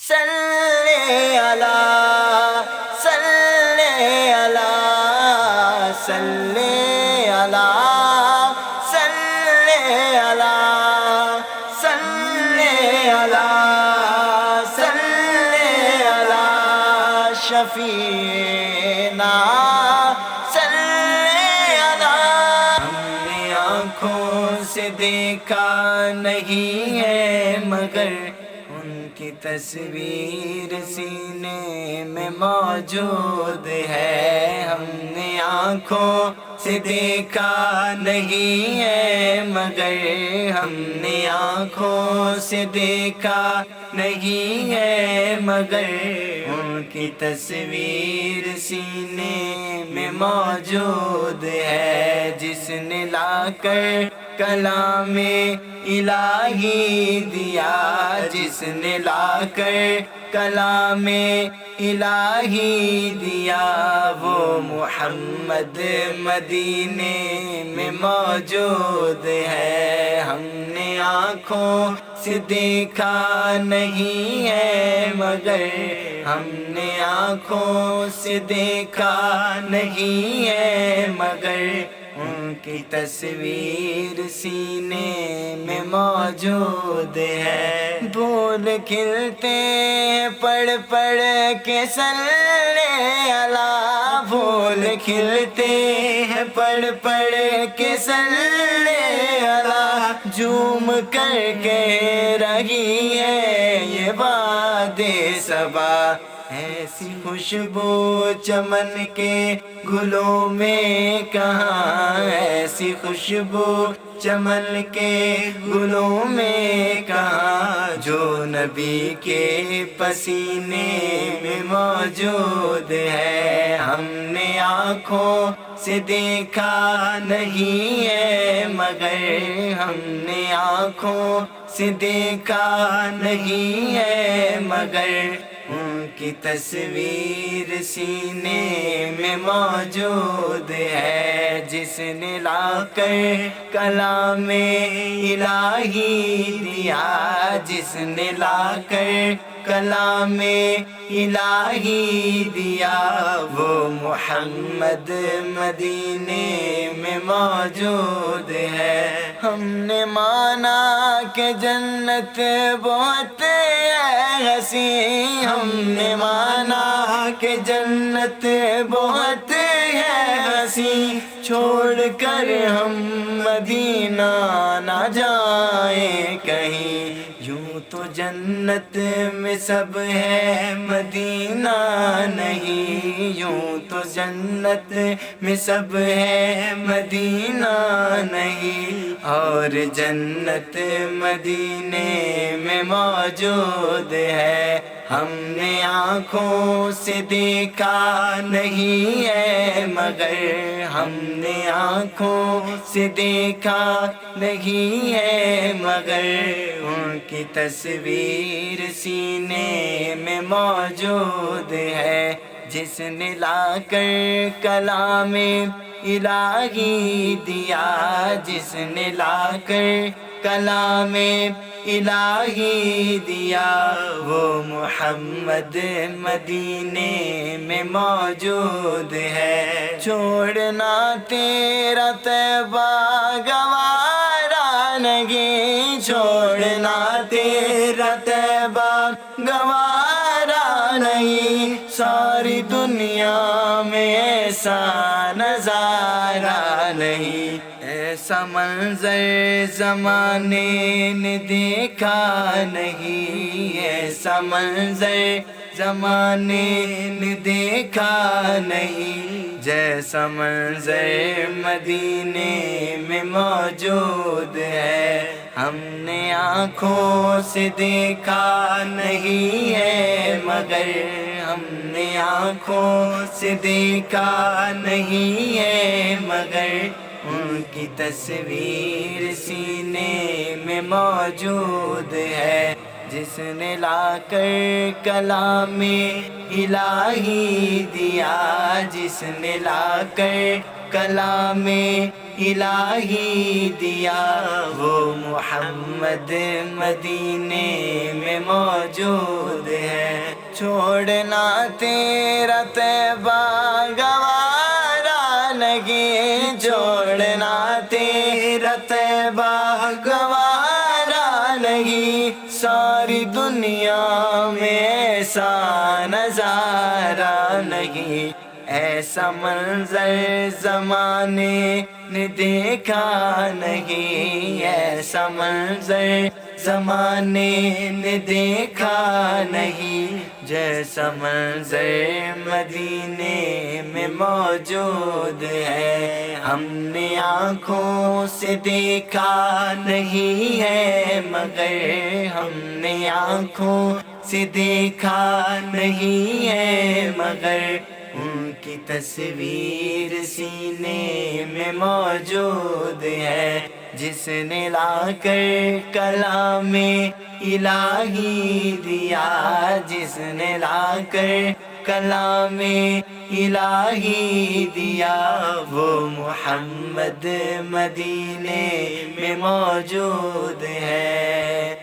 صلی علی صلی علی صلی علی صلی علی صلی علی صلی علی شفیعنا صلی علی۔ ہم نے آنکھوں سے دیکھا نہیں ہے مگر ان کی تصویر سینے میں موجود ہے۔ ہم نے آنکھوں سے دیکھا نہیں ہے مگر ہم نے آنکھوں سے دیکھا نہیں ہے مگر ان کی تصویر سینے میں موجود ہے۔ جس نے لا کر کلام الہی دیا، جس نے لا کر کلام الہی دیا، وہ محمد مدینے میں موجود ہے۔ ہم نے آنکھوں سے دیکھا نہیں ہے مگر ہم نے آنکھوں سے دیکھا نہیں ہے مگر ان کی تصویر سینے میں موجود ہے۔ پھول کھلتے ہیں پڑھ پڑھ کے صلی علی، پھول کھلتے ہیں پڑھ پڑھ کے صلی علی، جھوم کر کہہ رہی ہے یہ باد صبا، ایسی خوشبو چمن کے گلوں میں کہاں، ایسی خوشبو چمن کے گلوں میں کہاں، جو نبی کے پسینے میں موجود ہے۔ ہم نے آنکھوں سے دیکھا نہیں ہے مگر ہم نے آنکھوں سے دیکھا نہیں ہے مگر ان کی تصویر سینے میں موجود ہے۔ جس نے لا کر کلام الہی دیا، جس نے لا کر کلام الہی دیا، وہ محمد مدینے میں موجود ہے۔ ہم نے مانا کہ جنت بہت حسین، ہم نے مانا کہ جنت بہت ہے حسین، چھوڑ کر ہم مدینہ نہ جائیں کہیں، یوں تو جنت میں سب ہے مدینہ نہیں، یوں تو جنت میں سب ہے مدینہ نہیں، اور جنت مدینے میں موجود ہے۔ ہم نے آنکھوں سے دیکھا نہیں ہے مگر ہم نے آنکھوں سے دیکھا نہیں ہے مگر ان کی تصویر سینے میں موجود ہے۔ جس نے لا کر کلام الہی دیا، جس نے لا کر کلام الہی دیا، وہ محمد مدینے میں موجود ہے۔ چھوڑنا تیرا طیبہ گوارا نہیں، چھوڑنا تیرا طیبہ گوارا نہیں، ساری دنیا میں ایسا نظارہ نہیں، ایسا منظر زمانے نے دیکھا نہیں، ایسا منظر زمانے نے دیکھا نہیں، جیسا منظر مدینے میں موجود ہے۔ ہم نے آنکھوں سے دیکھا نہیں ہے مگر ہم نے آنکھوں سے دیکھا نہیں ہے مگر ان کی تصویر سینے میں موجود ہے۔ جس نے لا کر کلام الہی دیا، جس نے لا کر کلام الہی دیا، وہ محمد مدینے میں موجود ہے۔ چھوڑنا تیرا طیبہ گوارا نہیں، چھوڑنا تیرا طیبہ گوارا نہیں، ساری دنیا میں ایسا نظارہ نہیں، ایسا منظر زمانے نے دیکھا نہیں، ایسا منظر زمانے نے دیکھا نہیں، جیسا منظر مدینے میں موجود ہے۔ ہم نے آنکھوں سے دیکھا نہیں ہے مگر، ہم نے آنکھوں سے دیکھا نہیں ہے مگر، ان کی تصویر سینے میں موجود ہے۔ جس نے لا کر کلام الہی دیا، جس نے لا کر کلام الہی دیا، وہ محمد مدینے میں موجود ہے۔